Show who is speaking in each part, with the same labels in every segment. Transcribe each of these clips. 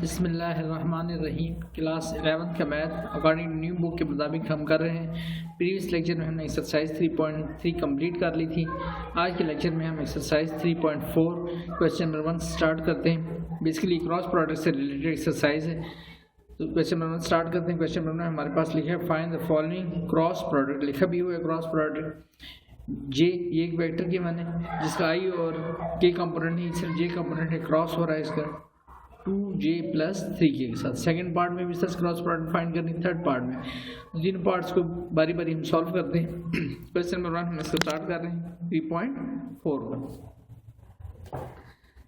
Speaker 1: बिस्मिल्लाहिर्रहमानिर्रहीम। क्लास 11 का math according new book के मुताबिक हम कर रहे हैं। प्रीवियस लेक्चर में हमने एक्सरसाइज 3.3 कंप्लीट कर ली थी। आज के लेक्चर में हम एक्सरसाइज 3.4 क्वेश्चन नंबर 1 स्टार्ट करते हैं। बेसिकली क्रॉस प्रोडक्ट से रिलेटेड एक्सरसाइज है। तो क्वेश्चन नंबर 1 स्टार्ट करते हैं। क्वेश्चन नंबर 1 हमारे पास लिखा है find the following cross product. लिखा भी हुआ है क्रॉस प्रोडक्ट जे, ये एक वेक्टर की मान है जिसका आई और के कंपोनेंट है, सिर्फ जे कंपोनेंट है, क्रॉस हो रहा है इसका 2j + 3k के साथ। सेकंड पार्ट में भी सच क्रॉस प्रोडक्ट फाइंड करनी, थर्ड पार्ट में तीनों पार्ट्स को बारी बारी हम सॉल्व करते हैं। क्वेश्चन नंबर 1 हम इसको स्टार्ट कर रहे हैं 3.4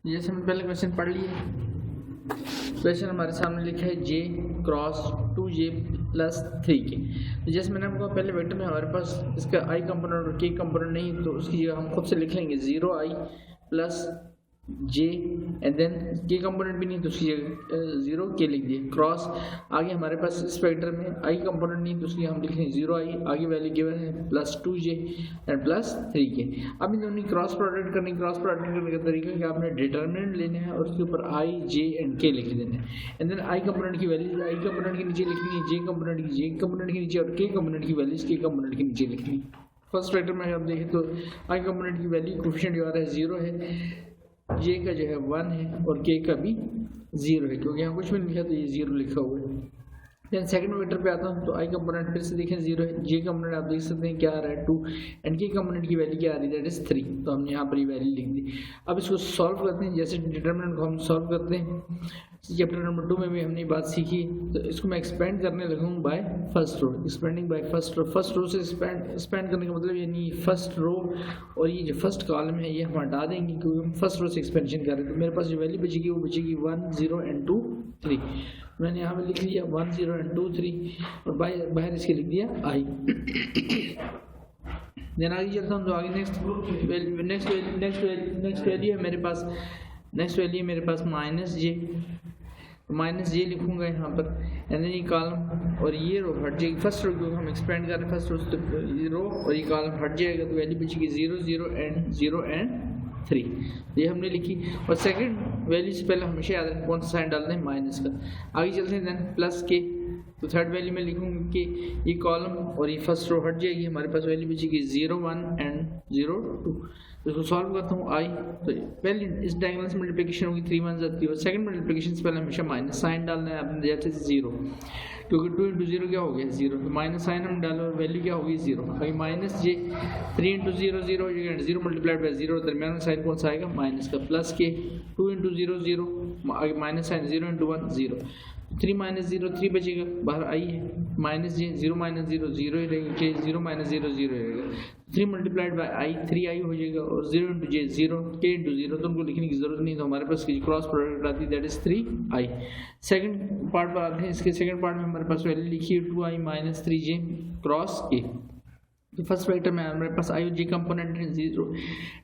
Speaker 1: जैसे हमने पहले क्वेश्चन पढ़ लिए। क्वेश्चन हमारे सामने लिखा है j क्रॉस 2j + 3k। तो जैसे मैंने आपको पहले वेक्टर में हमारे पास इसका i कंपोनेंट और k कंपोनेंट नहीं, तो उसकी जगह हम खुद से लिख लेंगे 0i + j एंड देन के कंपोनेंट भी नहीं तो उसकी जगह 0k लिख दिए। क्रॉस आगे हमारे पास इस वेक्टर में i कंपोनेंट नहीं तो उसकी हम लिख लेंगे 0i, आगे वैल्यू गिवन है +2j एंड +3k। अब इन दोनों क्रॉस प्रोडक्ट करने का तरीका कि आपने डिटर्मिनेंट लेना है और उसके ऊपर i, j एंड k लिख देना है। एंड देन i कंपोनेंट की वैल्यू i कंपोनेंट के नीचे लिखनी है, j कंपोनेंट की j कंपोनेंट के नीचे और k कंपोनेंट की वैल्यूज k कंपोनेंट के नीचे लिखनी है। फर्स्ट वेक्टर में आप देखें तो i कंपोनेंट की वैल्यू कोफिशिएंट जो आ रहा है 0 है, j का जो है 1 है और k का भी 0 है, क्योंकि यहाँ कुछ भी नहीं लिखा तो ये 0 लिखा हुआ है। देन सेकंड वेक्टर पे आता हूँ तो i कंपोनेंट फिर से देखें 0 है, j कंपोनेंट आप देख सकते हैं क्या आ रहा है 2 एंड k कंपोनेंट की वैल्यू क्या आ रही है दैट इज 3। तो हमने यहाँ पर ये वैल्यू लिख दी। अब इसको सॉल्व करते हैं। जैसे डिटरमिनेंट को हम सॉल्व करते हैं चैप्टर नंबर 2 में भी हमने बात सीखी, तो इसको मैं एक्सपेंड करने लगा हूँ by first row. Expanding by first row, first row से एक्सपेंड करने का मतलब यानी फर्स्ट रो और ये जो फर्स्ट कॉलम है ये हम हटा देंगे क्योंकि हम फर्स्ट रो से एक्सपेंशन कर रहे हैं। तो मेरे पास जो वैल्यू बचेगी वो बचेगी 1 0 एंड 2 3। मैंने यहाँ पे लिख लिया 1 0 एंड 2 3 और बाहर इसके लिख दिया i। देन आगे चलता हूँ तो आगे नेक्स्ट वैल्यू है मेरे पास, नेक्स्ट वैल्यू मेरे पास -j, -j लिखूंगा यहाँ पर एंड देन ये कॉलम और ये रो हट जाएगी। फर्स्ट रो को हम एक्सपेंड कर रहे हैं, फर्स्ट रो तो ये रो और ये कॉलम हट जाएगा तो वैल्यू बचेगी 0 एंड 3। ये हमने लिखी। और सेकंड वैल्यू से पहले हमेशा याद रखें कौन सा साइन डालना है, माइनस का। आगे चलते हैं देन +k, तो थर्ड वैल्यू में लिखूंगा कि ये कॉलम और ये फर्स्ट रो हट जाएगी, हमारे पास वैल्यू बचेगी 0 1 एंड 0 2। तो इसको सॉल्व करता हूँ i, तो पहले इस डायगोनल से मल्टीप्लिकेशन होगी 3 1 3 और सेकंड मल्टीप्लिकेशन से पहले हमेशा माइनस साइन डालना है आपने, जैसे 0 क्योंकि 2 × 0 क्या हो गया 0, तो माइनस साइन हम डालो और वैल्यू क्या होगी 0। अभी -j 3 × 0 0 हो जाएगा, 0 मल्टीप्लाइड बाय 0 दरमियान में साइन कौन सा आएगा माइनस का, +k 2 × 0 0 आगे माइनस साइन 0 × 1 0, 3 - 0 3 बचेगा, बाहर i है -j 0 - 0 0 ही रहेगा, k 0 - 0 0 रहेगा, 3 मल्टीप्लाइड बाय i 3i हो जाएगा और 0 × j 0 k × 0 तो उनको लिखने की जरूरत नहीं, तो हमारे पास क्रॉस प्रोडक्ट आती है that is 3i। Second part पर आते हैं। इसके सेकंड पार्ट में हमारे पास वैल्यू लिखी है 2i - 3j क्रॉस k। तो फर्स्ट वेक्टर में हमारे पास i और j कंपोनेंट है 0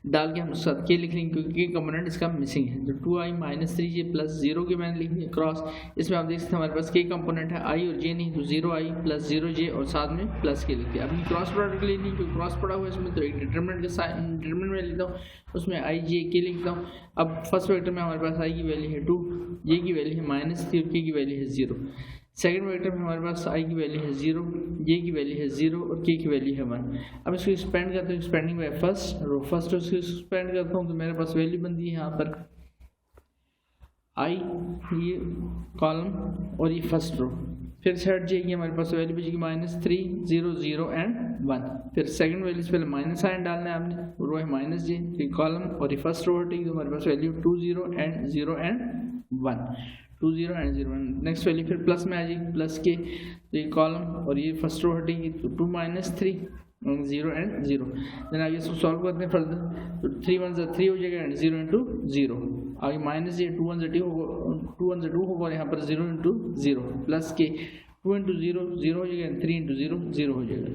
Speaker 1: डाल के हम उसके साथ k लिख लेंगे क्योंकि k कंपोनेंट इसका मिसिंग है। तो 2i - 3j + 0 के मैंने लिख दिया क्रॉस। इसमें आप देख सकते हैं हमारे पास k कंपोनेंट है i और j नहीं, तो 0i + 0j और साथ में +k लिख दिया। अभी क्रॉस प्रोडक्ट लेनी क्योंकि क्रॉस पड़ा हुआ है इसमें, तो एक डिटरमिनेंट का साइन डिटरमिनेंट में लिखता हूँ, उसमें i j k लिखता हूँ। अब फर्स्ट वेक्टर में हमारे पास i की वैल्यू है 2, j की वैल्यू है -3 और k की वैल्यू है 0। सेकंड वेक्टर में हमारे पास i की वैल्यू है 0, j की वैल्यू है 0 और k की वैल्यू है 1। अब इसको एक्सपेंड करते हैं, एक्सपेंडिंग बाय फर्स्ट रो से एक्सपेंड करता हूँ तो मेरे पास वैल्यू बनती है यहाँ पर i ये कॉलम और ये फर्स्ट रो, फिर से हट जाएगी हमारे पास वैल्यू बचेगी -3 0 0 एंड 1। फिर सेकंड वैल्यू से पहले माइनस साइन डालना है आपने, रो है -j, ये कॉलम और ये फर्स्ट रो हटेगी तो हमारे पास value 2 0 and 0 and 1 2 0 and 0 1। Next value फिर प्लस में आ जाएगी +k, तो ये कॉलम और ये फर्स्ट रो हटेगी तो 2 - 3 0 एंड 0। देन आगे इसको सॉल्व करते हैं फर्दर, तो 3 1 3 हो जाएगा एंड 0 × 0, आगे -j 2 1 2 होगा और यहाँ पर 0 × 0 +k 2 × 0 0 हो जाएगा, 3 × 0 0 हो जाएगा।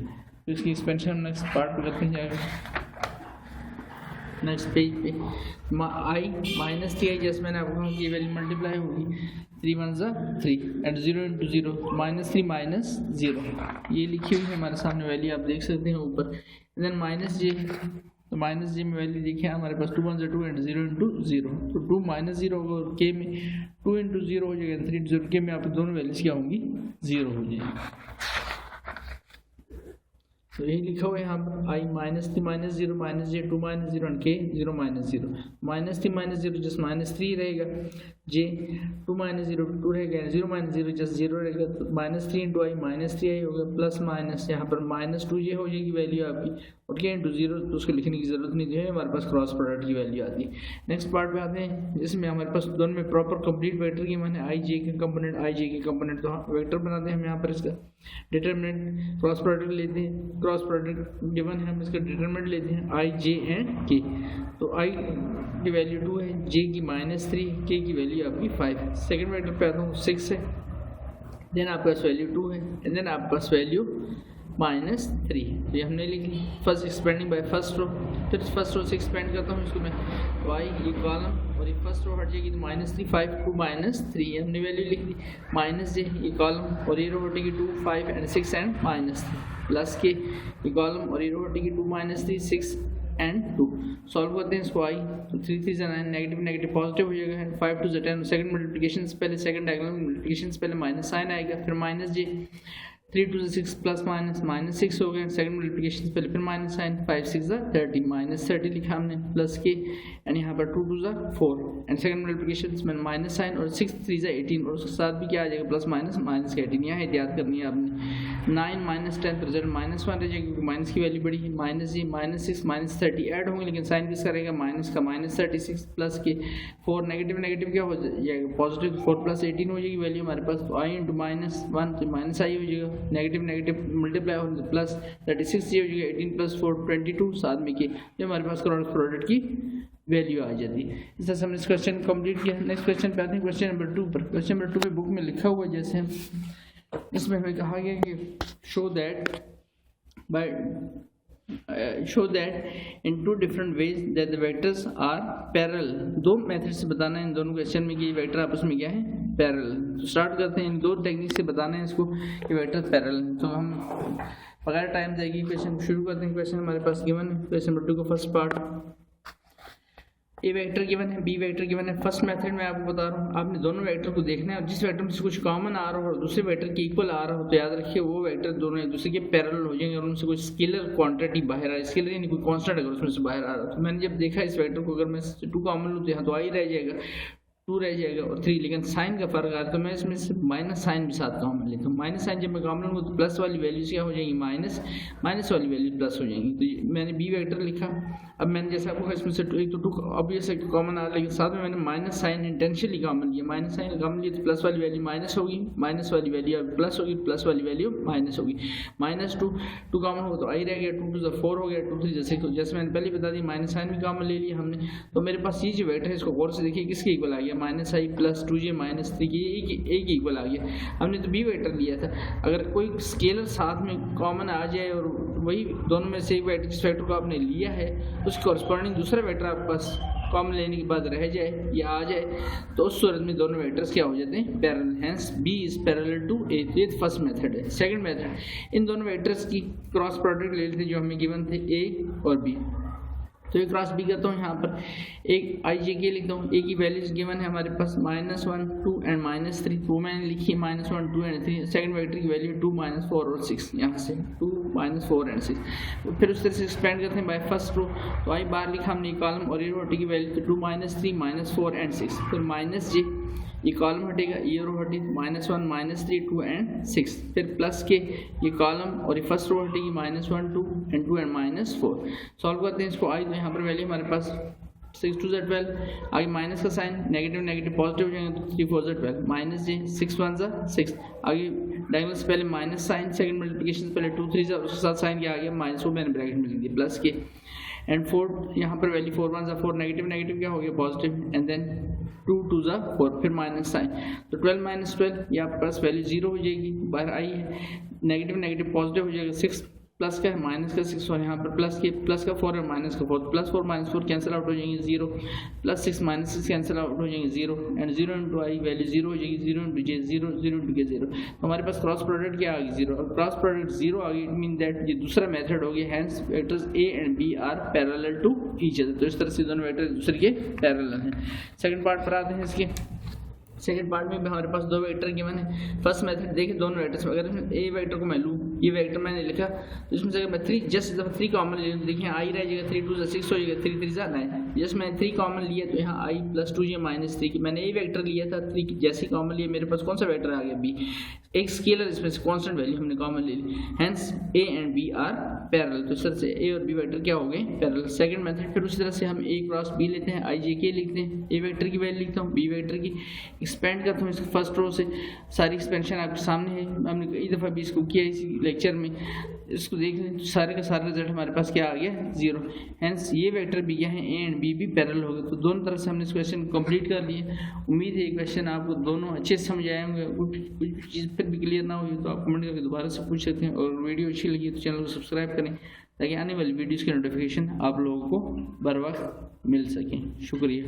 Speaker 1: तो इसकी एक्सपेंशन नेक्स्ट पार्ट पे करते हैं। नेक्स्ट पेज पे i -3i जैसे मैंने आपको कहा कि ये वैल्यू मल्टीप्लाई होगी 3 1 3 एंड 0 × 0 -3 -0 ये लिखी हुई है हमारे सामने वैल्यू, आप देख सकते हैं ऊपर। देन -j तो माइनस जे में वैल्यू देखिए हमारे पास 2 1 2 एंड 0 इंटू 0, तो 2 माइनस 0 होगा और के में 2 इंटू 0 हो जाएगा 3 इंटू 0, के में आप दोनों वैल्यूज क्या होंगी 0 हो जाएगी। तो यही लिखा हुआ है यहाँ पर I minus 3 minus 0 minus J 2 minus 0 and K 0 minus 0, minus 3 minus 0 just minus 3 रहेगा, जे 2 माइनस 0 2 रहेगा, 0 माइनस 0 जस्ट 0 रहेगा, तो माइनस 3 इंटू आई माइनस 3 आई होगा, प्लस माइनस यहाँ पर माइनस 2 जे हो जाएगी वैल्यू आपकी, और के इंटू 0 तो उसको लिखने की जरूरत नहीं है, हमारे पास क्रॉस प्रोडक्ट की वैल्यू आती है। नेक्स्ट पार्ट में आते हैं जिसमें हमारे पास दोनों में प्रॉपर कंप्लीट वेक्टर की माने आई जे के कंपोनेंट आई जे के कंपोनेंट, तो वेक्टर बनाते हैं हम यहाँ पर इसका डिटरमिनेंट क्रॉस प्रोडक्ट लेते हैं, क्रॉस प्रोडक्ट गिवन है हम इसका डिटरमिनेंट लेते हैं आई जे एंड के, तो आई की वैल्यू 2 है, जे की -3, के की वैल्यू आपकी 5 है। सेकेंड वेक्टर पे आता हूँ 6 है, देन आपके पास वैल्यू 2 है एंड देन आपके पास वैल्यू -3, तो ये हमने लिख ली। First expanding by first row, फिर फर्स्ट रो से एक्सपेंड करता हूँ इसको मैं, तो आई ये कॉलम और ये फर्स्ट रो हट जाएगी तो -3 5 2 -3 हमने वैल्यू लिख दी, माइनस जे ये कॉलम और ये रो हटेगी 2 5 एंड 6 एंड -3, प्लस के ये कॉलम और ये रो हटेगी 2 -3 6 एंड 2, सॉल्व करते हैं इसको आई, तो 3 3 9 नेगेटिव नेगेटिव पॉजिटिव हो जाएगा, 5 2 10, सेकंड मल्टीप्लिकेशन से पहले सेकंड डायगोनल मल्टीप्लिकेशन से पहले माइनस साइन आएगा, फिर माइनस जे 3 2 6 प्लस माइनस 6 हो गए, सेकंड मल्टीप्लिकेशन से पहले फिर माइनस साइन, 5 6 30 -30 लिखा हमने, प्लस के एंड यहाँ पर 2 2 4 एंड सेकंड मल्टीप्लिकेशन में माइनस साइन और 6 3 18 और उसके साथ भी क्या आ जाएगा प्लस माइनस का 18, यहाँ एहतियात करनी है आपने। 9 - 10 तो रिजल्ट -1 रह जाएगा क्योंकि माइनस की वैल्यू बड़ी है, माइनस जी -6 -30 ऐड होंगे लेकिन साइन किसका रहेगा माइनस का, -36 प्लस के 4 नेगेटिव नेगेटिव क्या हो जाएगा पॉजिटिव, 4 + 18 हो जाएगी वैल्यू हमारे पास, तो आई इंटू -1 तो माइनस आई हो जाएगा, नेगेटिव नेगेटिव मल्टीप्लाई हो जाए प्लस 36 ये हो जाएगा 18 + 4 22 साथ में के, ये हमारे पास क्रॉस प्रोडक्ट की वैल्यू आ जाती है। इस तरह से हमने इस क्वेश्चन कंप्लीट किया। नेक्स्ट क्वेश्चन पे आते हैं क्वेश्चन नंबर 2 पर। क्वेश्चन नंबर 2 में बुक में लिखा हुआ जैसे हम इसमें हमें कहा गया कि show that in 2 different ways that the vectors are parallel, 2 method से बताना है इन दोनों क्वेश्चन में कि ये वेक्टर आपस में क्या है पैरेलल। तो स्टार्ट करते हैं, इन 2 टेक्निक से बताना है इसको कि वेक्टर पैरेलल है। तो हम बगैर टाइम जाएगी क्वेश्चन शुरू करते हैं। क्वेश्चन हमारे पास गिवन है, क्वेश्चन नंबर 2 का फर्स्ट पार्ट, ए वेक्टर गिवन है, बी वेक्टर गिवन है। फर्स्ट मेथड में आपको बता रहा हूँ, आपने दोनों वेक्टर को देखना है और जिस वेक्टर में से कुछ कॉमन आ रहा हो और दूसरे वेक्टर के इक्वल आ रहा हो तो याद रखिए वो वेक्टर दोनों एक दूसरे के पैरेलल हो जाएंगे और उनसे कोई स्केलर क्वांटिटी बाहर आ रहा है, स्केलर यानी कोई कांस्टेंट अगर उसमें से बाहर आ रहा है। तो मैंने जब देखा इस वेक्टर को, अगर मैं 2 कॉमन लूँ तो यहाँ तो आई रह जाएगा, 2 रह जाएगा और 3, लेकिन साइन का फर्क आ रहा है तो मैं इसमें से माइनस साइन भी साथ कॉमन लेता हूँ। माइनस साइन जब मैं कॉमन लूँगा तो प्लस वाली वैल्यूज क्या हो जाएंगी माइनस वाली वैल्यू प्लस हो जाएंगी। तो मैंने बी वेक्टर लिखा। अब मैंने जैसा आपको इसमें से 1 तो 2 ऑब्वियस है कॉमन आ रहा है, लेकिन साथ में मैंने माइनस साइन इंटेंशनली कॉमन लिया, माइनस साइन कॉमन लिया तो प्लस वाली वैल्यू माइनस होगी, माइनस वाली वैल्यू प्लस होगी, प्लस वाली वैल्यू माइनस होगी। -2 कॉमन होगा तो आई रह गया, 2 2 4 हो गया, 2 3 जैसे मैंने पहले बता दी माइनस साइन भी कॉमन ले लिया हमने। तो मेरे पास ये जो वेक्टर है इसको गौर से देखिए किसके इक्वल आ गया, -i + 2j - 3 के एक इक्वल आ गया। हमने तो बी वेक्टर लिया था, अगर कोई स्केलर साथ में कॉमन आ जाए और वही दोनों में से एक वेक्टर जिस वेक्टर को आपने लिया है उसके कॉरस्पॉन्डिंग दूसरा वेक्टर आपके पास कॉमन लेने के बाद रह जाए या आ जाए तो उस सूरत में दोनों वेक्टर्स क्या हो जाते हैं parallel, hence B is parallel to A. तो ये फर्स्ट मेथड है। सेकंड मेथड, इन दोनों वेक्टर्स की क्रॉस प्रोडक्ट ले लेते हैं जो हमें गिवन थे ए और बी। तो ये क्रॉस बी करता हूँ, यहाँ पर एक आई जे के लिखता हूँ। ए की वैल्यूज गिवन है हमारे पास -1 2 एंड -3, तो मैंने लिखी -1 2 एंड 3। सेकंड वेक्टर की वैल्यू 2 -4 और 6, यहाँ से 2 -4 एंड 6। फिर उस तरह से एक्सपेंड करते हैं बाय फर्स्ट रो, तो आई बाहर लिखा हमने कॉलम और ये रो की वैल्यू 2 -3 -4 एंड 6, फिर माइनस जे ये कॉलम हटेगा, ये रो हटेगी -1 -3 2 एंड 6, फिर प्लस के ये कॉलम और ये फर्स्ट रो हटेगी -1 2 एंड 2 एंड -4। सॉल्व करते हैं इसको। आई तो यहाँ पर वैल्यू हमारे पास 6 2 12, आगे माइनस का साइन नेगेटिव नेगेटिव पॉजिटिव हो जाएंगे तो 3 4 12, माइनस जे 6 1 6, आगे डायगोनल से पहले माइनस साइन, सेकंड मल्टीप्लिकेशन से पहले 2 3 उसके साथ साइन क्या आ गया माइनस, वो मैंने ब्रैकेट में लिख दिया, प्लस के एंड 4 यहाँ पर वैल्यू 4 1 4, नेगेटिव नेगेटिव क्या हो गया पॉजिटिव, एंड देन 2 2 4, फिर माइनस साइन, तो 12 - 12 ये आपके पास वैल्यू 0 हो जाएगी, बाहर आई है, नेगेटिव नेगेटिव पॉजिटिव हो जाएगा, 6 प्लस का है माइनस का 6 और यहाँ पर प्लस का 4 है माइनस का 4, प्लस 4 माइनस 4 कैंसिल आउट हो जाएंगे 0, प्लस 6 माइनस 6 कैंसिल आउट हो जाएंगे 0, एंड 0 इंटू आई वैल्यू 0 हो जाएगी, 0 इंटू जे 0, 0 इंटू के 0। तो हमारे पास क्रॉस प्रोडक्ट क्या आ गई 0, और क्रॉस प्रोडक्ट 0 आ गई, इट मीन दैट ये दूसरा मेथड हो गया, hence vectors A and B are parallel to each other. तो इस तरह से दोनों वेक्टर एक दूसरे के पैरेलल हैं। सेकंड पार्ट पर आते हैं इसके। सेकंड पार्ट में भी हमारे पास दो वेक्टर गिवन है। फर्स्ट मेथड देखिए दोनों वेक्टर्स में, अगर ए वेक्टर को मैं लूँ, ये वेक्टर मैंने लिखा तो इसमें से अगर मैं 3 जस्ट 3 कॉमन ले लूँ, देखिए आई रह जाएगा 3 2 6 हो जाएगा, 3 3 9। जस्ट मैंने 3 कॉमन लिया तो यहाँ आई प्लस 2 माइनस 3 की मैंने ए वेक्टर लिया था, 3 जैसे कॉमन लिया मेरे पास कौन सा वेक्टर आ गया बी, एक स्केलर इसमें से कांस्टेंट वैल्यू हमने कॉमन ले ली, hence A and B are parallel. तो इस तरह से ए और बी वेक्टर क्या हो गए पैरेलल। सेकंड मेथड फिर उसी तरह से हम ए क्रॉस बी लेते हैं, आई जे के लिखते हैं, ए वेक्टर की वैल्यू लिखता हूँ, बी वेक्टर की एक्सपेंड करता हूँ इसको फर्स्ट रो से, सारी एक्सपेंशन आपके सामने है, हमने कई दफ़ा भी इसको किया इसी लेक्चर में, इसको देख लें तो सारे का सारा रिजल्ट हमारे पास क्या आ गया 0, हेंस ये वेक्टर भी क्या है ए एंड बी भी पैरेलल हो गए। तो दोनों तरफ से हमने इस क्वेश्चन कंप्लीट कर लिए। उम्मीद है ये क्वेश्चन आपको दोनों अच्छे से समझ आए होंगे, कुछ चीज़ फिर भी क्लियर ना हुई तो आप कमेंट करके दोबारा से पूछ सकते हैं, और वीडियो अच्छी लगी तो चैनल को सब्सक्राइब करें ताकि आने वाली वीडियोज़ की नोटिफिकेशन आप लोगों को बर वक्त मिल सके। शुक्रिया।